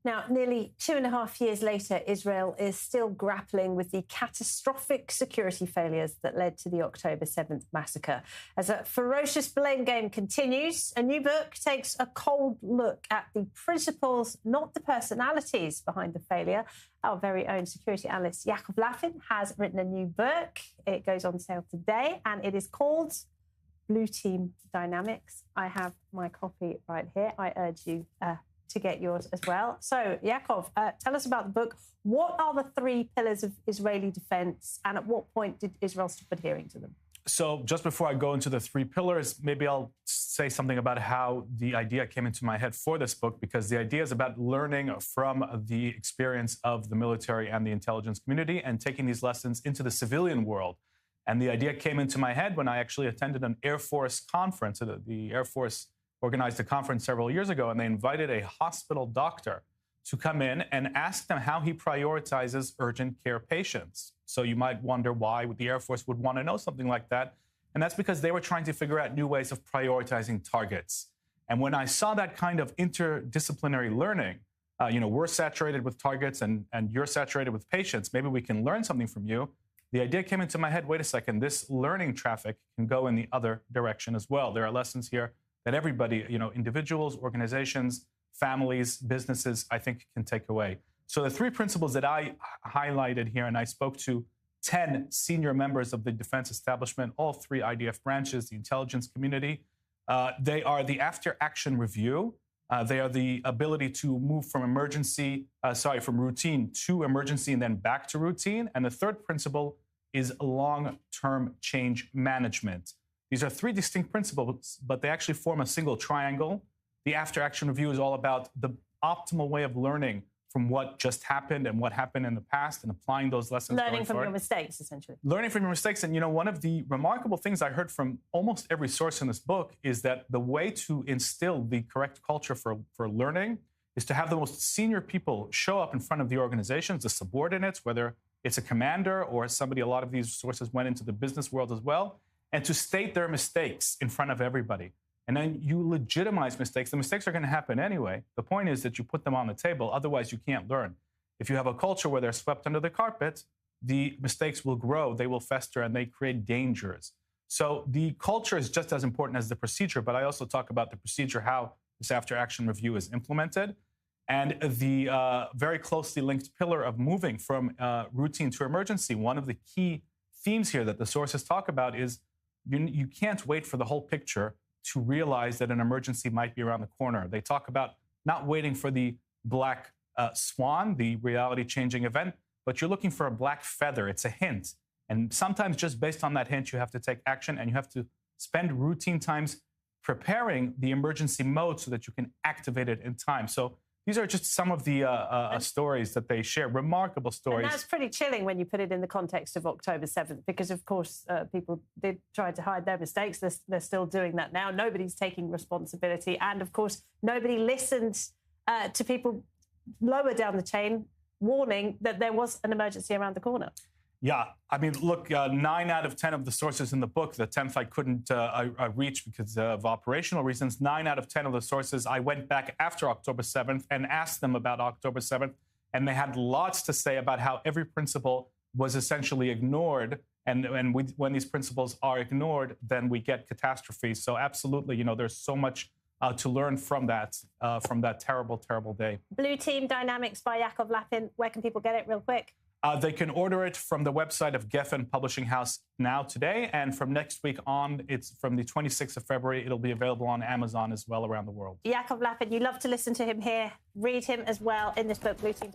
Now, nearly 2.5 years later, Israel is still grappling with the catastrophic security failures that led to the October 7th massacre. As a ferocious blame game continues, a new book takes a cold look at the principles, not the personalities, behind the failure. Our very own security analyst, Yaakov Laffin, has written a new book. It goes on sale today, and it is called Blue Team Dynamics. I have my copy right here. I urge you to get yours as well. So, Yaakov, tell us about the book. What are the 3 pillars of Israeli defense, and at what point did Israel stop adhering to them? So just before I go into the 3 pillars, maybe I'll say something about how the idea came into my head for this book, because the idea is about learning from the experience of the military and the intelligence community and taking these lessons into the civilian world. And the idea came into my head when I actually attended an Air Force conference. The Air Force organized a conference several years ago, and they invited a hospital doctor to come in and ask them how he prioritizes urgent care patients. So you might wonder why the Air Force would want to know something like that. And that's because they were trying to figure out new ways of prioritizing targets. And when I saw that kind of interdisciplinary learning, we're saturated with targets and you're saturated with patients, maybe we can learn something from you. The idea came into my head, wait a second, this learning traffic can go in the other direction as well. There are lessons here that everybody, individuals, organizations, families, businesses, I think can take away. So the 3 principles that I highlighted here, and I spoke to 10 senior members of the defense establishment, all 3 IDF branches, the intelligence community. They are the after-action review. They are the ability to move from routine to emergency and then back to routine. And the 3rd principle is long-term change management. These are 3 distinct principles, but they actually form a single triangle. The after-action review is all about the optimal way of learning from what just happened and what happened in the past and applying those lessons. Learning from your mistakes, essentially. Learning from your mistakes. And, one of the remarkable things I heard from almost every source in this book is that the way to instill the correct culture for learning is to have the most senior people show up in front of the organizations, the subordinates, whether it's a commander or somebody, a lot of these sources went into the business world as well, and to state their mistakes in front of everybody. And then you legitimize mistakes. The mistakes are going to happen anyway. The point is that you put them on the table. Otherwise, you can't learn. If you have a culture where they're swept under the carpet, the mistakes will grow, they will fester, and they create dangers. So the culture is just as important as the procedure, but I also talk about the procedure, how this after-action review is implemented. And the very closely linked pillar of moving from routine to emergency, one of the key themes here that the sources talk about is you can't wait for the whole picture to realize that an emergency might be around the corner. They talk about not waiting for the black swan, the reality-changing event, but you're looking for a black feather. It's a hint. And sometimes just based on that hint, you have to take action, and you have to spend routine times preparing the emergency mode so that you can activate it in time. So these are just some of the stories that they share, remarkable stories. And that's pretty chilling when you put it in the context of October 7th, because, of course, people did try to hide their mistakes. They're still doing that now. Nobody's taking responsibility. And, of course, nobody listened to people lower down the chain warning that there was an emergency around the corner. Yeah, I mean, look, 9 out of 10 of the sources in the book, the 10th I couldn't reach because of operational reasons. 9 out of 10 of the sources, I went back after October 7th and asked them about October 7th, and they had lots to say about how every principle was essentially ignored. And when these principles are ignored, then we get catastrophes. So absolutely, there's so much to learn from that terrible, terrible day. Blue Team Dynamics by Yaakov Laffin. Where can people get it real quick? They can order it from the website of Geffen Publishing House now today. And from next week on, it's from the 26th of February, it'll be available on Amazon as well around the world. Yaakov Laffin, you love to listen to him here. Read him as well in this book, Blue Team.